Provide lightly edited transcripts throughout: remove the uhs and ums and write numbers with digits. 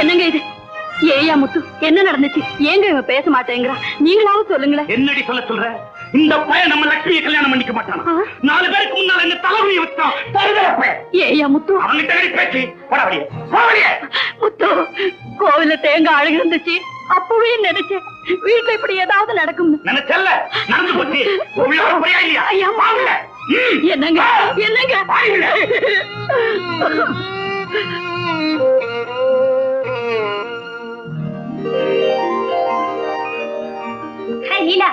என்னங்க இது? ஏயா முத்து, என்ன நடந்துச்சு? ஏங்க இவன் பேச மாட்டேங்கிறா? நீங்களாவது சொல்லுங்களேன். என்னடி சொல்ற? இந்த பையன் நம்ம லட்சுமியை கல்யாணம் பண்ணிக்க மாட்டானா? 4 பேருக்கு முன்னால இந்த தலைவலி வச்சான். ஏயா முத்து, அவங்கிட்ட பேச்சு முத்து, கோவில தேங்காய் அழகு இருந்துச்சு. அப்பவே நினைச்சேன் வீட்டுல இப்படி ஏதாவது நடக்கும். நினைச்சல்ல, நடந்து போச்சு. என்னங்க என்னங்க? லீலா,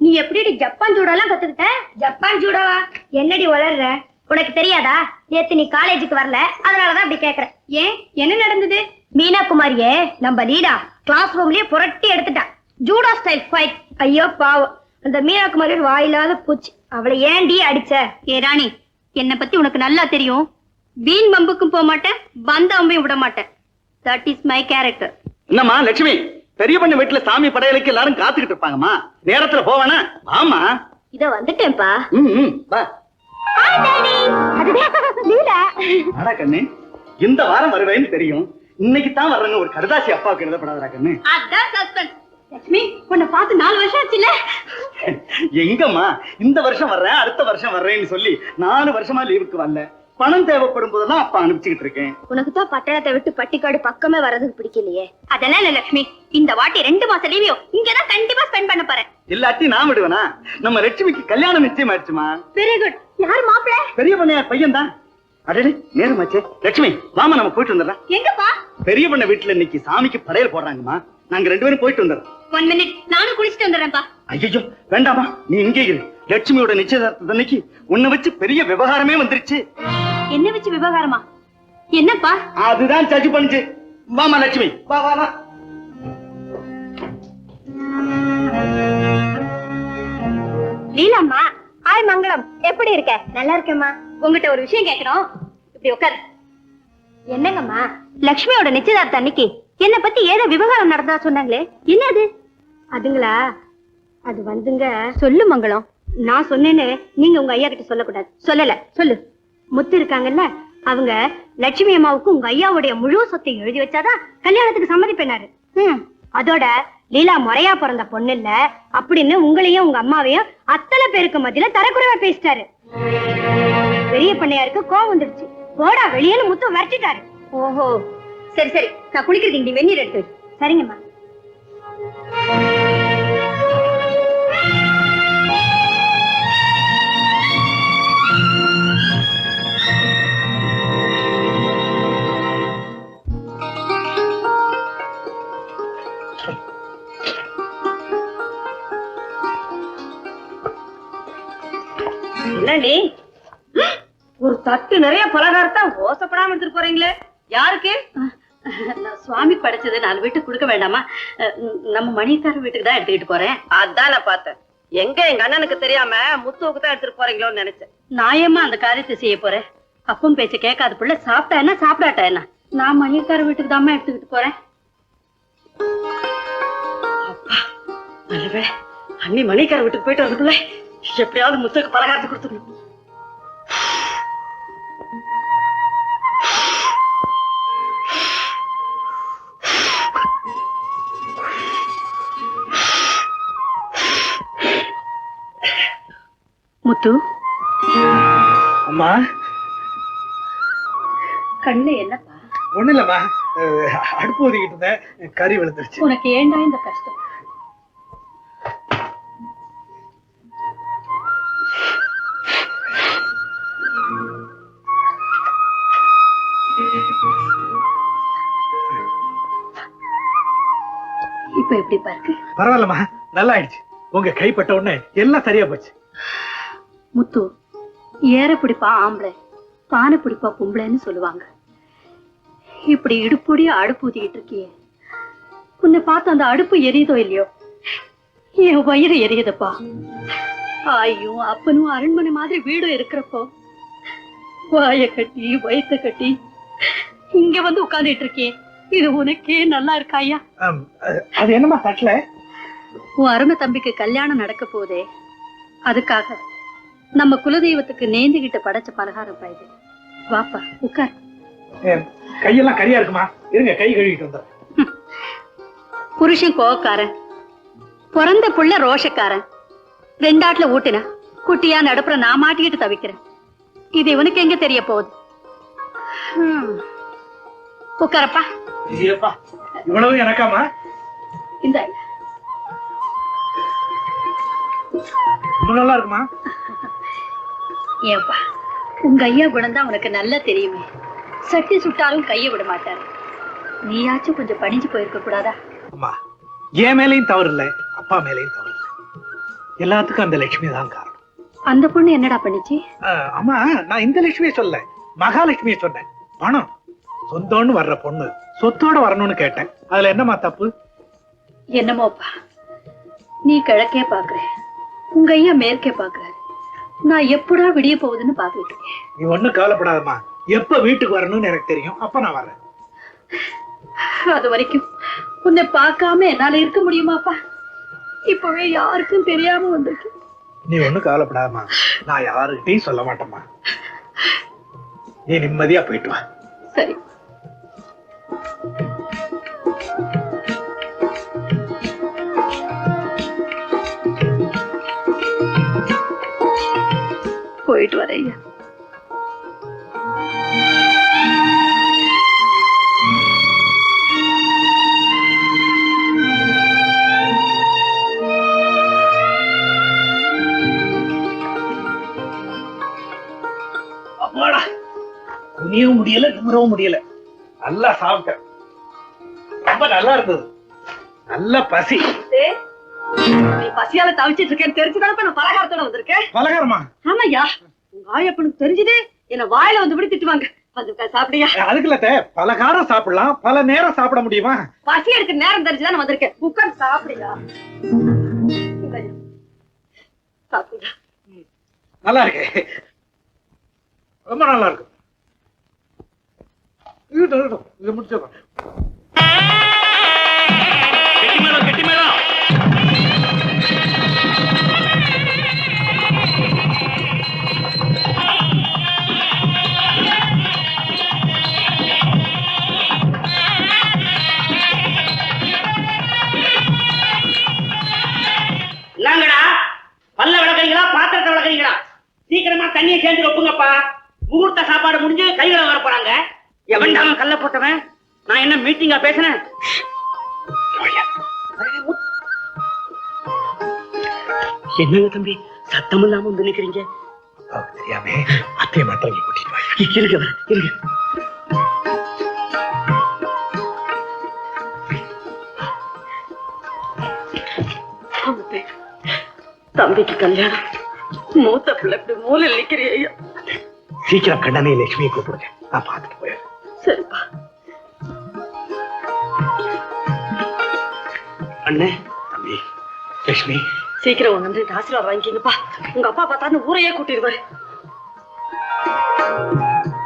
நீ எப்படி ஜப்பான் ஜூடோலாம் கத்துக்கிட்ட? ஜப்பான் ஜூடோவா? என்னடி வளர்ற? உனக்கு தெரியாதா? நேத்து நீ காலேஜுக்கு வரல, அதனாலதான் அப்படி கேக்குற. ஏன், என்ன நடந்தது? மீனா குமாரியே நம்ம லீலா கிளாஸ் ரூம்லயே புரட்டி எடுத்துட்டா. Judo style fight. ஐயோ பாவம், அந்த மீனா குமாரி வாயில்லாத பூச்சி. அவளை ஏண்டி அடிச்ச? ஏ ராணி, என்னை பத்தி உனக்கு நல்லா தெரியும். வீண் பம்புக்கும் போக மாட்டேன், பந்தாம்பையும் விட மாட்டேன். That is my character. என்னம்மா லட்சுமி, பெரிய பண்ண வீட்டுல சாமி படையலுக்கு எல்லாரும் காத்துக்கிட்டு இருப்பாங்கம்மா. நேரத்துல போவானா? ஆமா, இத வந்துட்டேன்ப்பா. கண்ணு, இந்த வாரம் வருவேன்னு தெரியும். இன்னைக்கு தான் வர்றேன்னு ஒரு கடுதாசி அப்பாவுக்கு எழுதப்படாதா கண்ணு? அதான் சஸ்பென்ஸ். லட்சுமி, உன்னை பார்த்து 4 வருஷம் ஆச்சுல. எங்கம்மா, இந்த வருஷம் வர்றேன் அடுத்த வருஷம் வர்றேன்னு சொல்லி 4 வருஷமா லீவுக்கு வரல. பணம் தேவைப்படும் போதெல்லாம் அப்பா அனுப்பிச்சுக்கிட்டு இருக்கேன். உனக்கு தான் பட்டணத்தை விட்டு பட்டிக்காடு பக்கமே வர்றதுக்கு பிடிக்கலையே. அதெல்லாம் இல்ல லட்சுமி, இந்த வாட்டி 2 மாசம் லீவையும் இங்கதான் கண்டிப்பா ஸ்பெண்ட் பண்ண போறேன். இல்லாட்டி நான் விடுவேனா? நம்ம லட்சுமிக்கு கல்யாணம் நிச்சயம் ஆயிடுச்சுமா. Very good. யார் மாப்பிள்ளை? பெரிய பண்ணையார் பையன் தான். அடே நேரமாச்சே. லட்சுமி வாமா, நம்ம போயிட்டு வந்துடலாம். எங்கப்பா? பெரிய பண்ண வீட்டுல இன்னைக்கு சாமிக்கு படையல் போடுறாங்கம்மா. நாங்க 2 பேரும் போயிட்டு வந்துடுறோம். 1 மினிட், நானும் குளிச்சுட்டு வந்துடுறேன்ப்பா. ஐயோ வேண்டாமா, நீ இங்கே இரு. லட்சுமியோட நிச்சயதார்த்தத்து அன்னைக்கு உன்னை வச்சு பெரிய விவகாரமே வந்துருச்சு. என்ன வச்சு விவகாரமா? என்னப்பா? அதுதான் சஜி பண்ணுச்சு. வாமா லட்சுமி, வா வா வா. லீலாம்மா, ஹாய் மங்களம், எப்படி இருக்க? நல்லா இருக்கேம்மா. உங்ககிட்ட ஒரு விஷயம் கேட்கணும். இப்படி உட்காரு. என்னங்கம்மா? லட்சுமியோட நிச்சயதார்த்த அன்னைக்கு என்ன பத்தி ஏதோ விவகாரம் நடந்தா சொன்னாங்களே, என்னது? அதுங்களா, அது வந்துங்க. சொல்லு மங்களம். நான் சொன்னேன்னு நீங்க உங்க ஐயா கிட்ட சொல்லக்கூடாது. சொல்லல, சொல்லு. முத்து இருக்காங்கல்ல, அவங்க லட்சுமி அம்மாவுக்கு உங்க ஐயாவுடைய முழு சொத்தை எழுதி வச்சாதான் கல்யாணத்துக்கு சம்மதிப்பேனாரு. அதோட லீலா முறையா பிறந்த பொண்ணு இல்ல அப்படின்னு உங்களையும் உங்க அம்மாவையும் அத்தனை பேருக்கு மத்தியில தரக்குறைவா பேசிட்டாரு. பெரிய பண்ணையாருக்கு கோவம் வந்துடுச்சு. போடா வெளியேன்னு முத்து விரட்டிட்டாரு. ஓஹோ, சரி சரி, நான் குளிக்கிறதுக்கு நீ வெந்நீர் எடுத்து. சரிங்கம்மா. என்னடி, ஒரு தட்டு நிறைய பலகாரத்தை ஓசப்படாம எடுத்துட்டு போறீங்களே? யாருக்கு? சுவாமி படைச்சது 4 வீட்டுக்கு கொடுக்க வேண்டாமா? நம்ம மணிக்கார வீட்டுக்கு தான் எடுத்துக்கிட்டு போறேன். அதான் நான் பார்த்தேன். எங்க எங்க அண்ணனுக்கு தெரியாம முத்துவுக்கு தான் எடுத்துட்டு போறீங்களோன்னு நினைச்சேன். நாயம்மா அந்த காரியத்தை செய்ய போறேன். அப்பவும் பேச்ச கேட்காத பிள்ளை சாப்பிட்டா என்ன சாப்பிடாட்டா என்ன? நான் மணிக்கார வீட்டுக்கு தான் எடுத்துக்கிட்டு போறேன். அப்பா நல்லவே, அண்ணி மணிக்கார வீட்டுக்கு போயிட்டு வரதுக்குள்ள எப்படியாவது முத்துக்கு பலகாரத்தை கொடுத்துக்கணும். முத்து, அம்மா. கண்ணு என்னப்பா? ஒண்ணு இல்லம்மா, அடுப்பு ஊதிக்கிட்டு இருந்தேன், கறி விழுந்துருச்சு. உனக்கு ஏண்டா இந்த கஷ்டம்? இப்ப எப்படி பாருக்கு? பரவாயில்லம்மா, நல்லா ஆயிடுச்சு. உங்க கைப்பட்ட உடனே எல்லாம் சரியா போச்சு. முத்து, ஏற பிடிப்பா ஆம்பளை, பானை பிடிப்பா பொம்பளைன்னு சொல்லுவாங்க. இப்படி இடுப்புடிய அடுப்பு ஊதிக்கிட்டு இருக்கியே, உன்னை பார்த்து அந்த அடுப்பு எரியுதோ இல்லையோ, என் வயிறு எரியுதப்பா. ஐயோ, அப்பனும் அரண்மனை மாதிரி வீடும் இருக்கிறப்போ வாய கட்டி வயிற்ற கட்டி இங்க வந்து உட்கார்ந்துட்டு இருக்கே, இது உனக்கே நல்லா இருக்கா ஐயா? அது என்னமா தட்டல? உன் அருமை தம்பிக்கு கல்யாணம் நடக்க போதே, அதுக்காக நம்ம குலதெய்வத்துக்கு நேந்திக்கிட்ட படைச்ச பலகாரம் பாயுது. வாப்பா உட்கார். கையெல்லாம் கரியா இருக்குமா? இருங்க கை கழுவிட்டு வந்தேன். புருஷன் கோவக்காரன், பிறந்த புள்ள ரோஷக்காரன், ரெண்டாட்டுல ஊட்டின குட்டியா நடுப்புற நான் மாட்டிக்கிட்டு தவிக்கிறேன். இது இவனுக்கு எங்க தெரிய போகுது? உட்காரப்பா. ஐயப்பா, இவ்வளவு எனக்காமா? இந்த ரொம்ப நல்லா இருக்குமா? ஏப்பா, உங்க ஐயா குணம்தான் உனக்கு நல்லா தெரியுமே. சட்டி சுட்டாலும் கையை விட மாட்டாரு. நீயாச்சும் கொஞ்சம் பணிஞ்சு போயிருக்க கூடாதா? அம்மா, என் மேலையும் தவறு இல்லை, அப்பா மேலையும் தவறு இல்லை. எல்லாத்துக்கும் அந்த லட்சுமி தான் காரணம். அந்த பொண்ணு என்னடா பண்ணிச்சு? அம்மா, நான் இந்த லட்சுமியை சொல்ல, மகாலட்சுமியை சொன்னேன். பணம் சொந்தம்னு வர்ற பொண்ணு சொத்தோட வரணும்னு கேட்டேன். அதுல என்னம்மா தப்பு? என்னமோப்பா, நீ கிழக்கே பாக்குற, உங்க ஐயா மேற்கே பாக்குறாரு. நான் எப்படா விடிய போகுதுன்னு பாத்துட்டு இருக்கேன். நீ ஒண்ணும் கவலைப்படாதம்மா, எப்ப வீட்டுக்கு வரணும்னு எனக்கு தெரியும், அப்ப நான் வரேன். அது வரைக்கும் உன்னை பார்க்காம என்னால இருக்க முடியுமாப்பா? இப்பவே யாருக்கும் தெரியாம வந்திருக்கு. நீ ஒண்ணும் கவலைப்படாதம்மா, நான் யாருக்கிட்டையும் சொல்ல மாட்டேம்மா. நீ நிம்மதியா போயிட்டு வா. சரி. போயிட்டு வர ஐயா. அம்மாடா, குனியவும் முடியல, நிமிரவும் முடியல. நல்லா சாப்பிட்டேன், ரொம்ப நல்லா இருந்தது. நல்ல பசி. நீ பசியால தவிச்சிட்டு இருக்கேன்னு தெரிஞ்சுதானே நான் பலகாரத்தோட வந்திருக்கேன். பலகாரமா? ஆமாய்யா, உங்க ஆயப்பனுக்கு தெரிஞ்சதே என்ன வாயில வந்து விட திட்டுவாங்க. வந்து சாப்பிடியா? அதுக்குள்ள பலகாரம் சாப்பிடலாம், பல நேரம் சாப்பிட முடியுமா? பசி எடுக்க நேரம் தெரிஞ்சுதான் வந்திருக்கேன். உட்கார்ந்து சாப்பிடியா? சாப்பிடியா? நல்லா இருக்கு, ரொம்ப நல்லா இருக்கு. இதை முடிச்சிடலாம். கெட்டி மேளம். என்னங்கடா, பல்ல விளக்குறீங்களா, பாத்திரத்தை விளக்குறீங்களா? சீக்கிரமா தண்ணியை சேர்ந்து வைப்புங்கப்பா. முகூர்த்த சாப்பாடு முடிஞ்சு கைகளை வர போறாங்க. எவன்டாம கல்ல போட்டவன்? நான் என்ன மீட்டிங்கா பேசுறேன்? என்னங்க தம்பி, சத்தம் இல்லாம வந்து நிக்கிறீங்க? தெரியாம அத்தையை மட்டும் இங்க கூட்டிட்டு வா. இருங்க. தம்பிக்கு கல்யாணம், மூத்த பிள்ளை இப்படி மூலையில் நிக்கிறிய ஐயா. சீக்கிரம் கண்ணனே லட்சுமியை கூப்பிடுங்க, நான் பார்த்துட்டு போயிடுறேன். சரிப்பா. அண்ணே, தம்பி, லட்சுமி சீக்கிரம் வந்து ஆசீர்வாதம் வாங்கிக்கிங்கப்பா. உங்க அப்பா பார்த்தான்னு ஊரையே கூட்டிடுவாரு.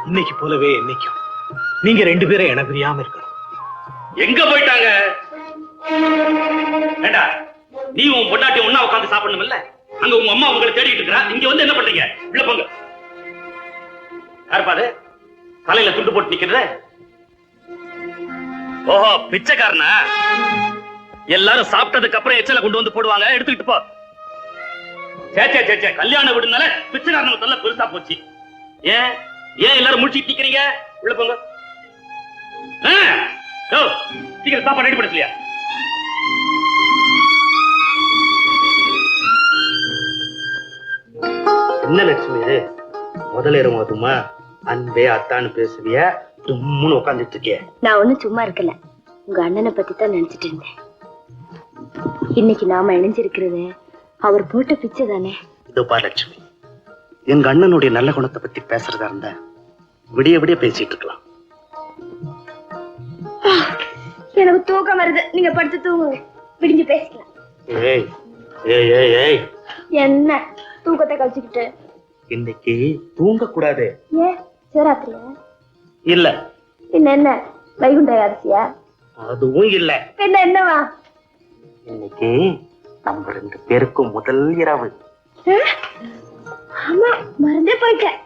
இன்னைக்கு போலவே என்னைக்கும் நீங்க ரெண்டு பேரும் என பிரியாம இருக்கணும். எங்க போயிட்டாங்க? ஏண்டா, நீ உன் பொண்டாட்டி ஒண்ணா உட்கார்ந்து சாப்பிடணும் இல்ல? அங்க உங்க அம்மா உங்களை தேடிட்டு இருக்கா, இங்க வந்து என்ன பண்றீங்க? உள்ள போங்க. யார் பாரு தலையில துண்டு போட்டு நிக்கிறது? ஓஹோ, பிச்சைக்காரனா? எல்லாரும் சாப்பிட்டதுக்கு அப்புறம் எச்சல கொண்டு வந்து போடுவாங்க, எடுத்துக்கிட்டு போ. சே, கல்யாண வீடுனால பிச்சைக்காரனுக்கு தொல்லை பெருசா போச்சு. ஏன் எல்லாரும் முடிச்சுட்டு நிக்கிறீங்க? உள்ள போங்க. சீக்கிரம் சாப்பாடு ரெடி பண்ணலையா? என்ன லட்சுமி இது? முதலேறும் அதுமா அன்பே அத்தான்னு பேசுவிய, தும்முன்னு உட்காந்துட்டு இருக்கிய. நான் ஒண்ணும் சும்மா இருக்கல, உங்க அண்ணனை பத்தி தான் நினைச்சிட்டு இருந்தேன். இன்னைக்கு நாம இணைஞ்சிருக்கிறது அவர் போட்ட பிச்சை தானே. இதோ பா லட்சுமி, எங்க அண்ணனுடைய நல்ல குணத்தை பத்தி பேசுறதா இருந்தா விடிய பேசிட்டு இருக்கலாம். எனக்கு தூக்கம் வருது, நீங்க படுத்து தூங்குங்க, விடிஞ்சு பேசிக்கலாம். ஏய் ஏய் ஏய் ஏய், என்ன தூக்கத்தை கழிச்சுக்கிட்டு? இன்னைக்கு தூங்க கூடாது. ஏன், சிவராத்திரியா? இல்ல. என்ன வைகுண்ட ஏகாதசியா? அதுவும் இல்ல. என்னவா? இன்னைக்கு நம்ம 2 பேருக்கும் முதல் இரவு. ஆமா, மறந்தே போயிட்டேன்.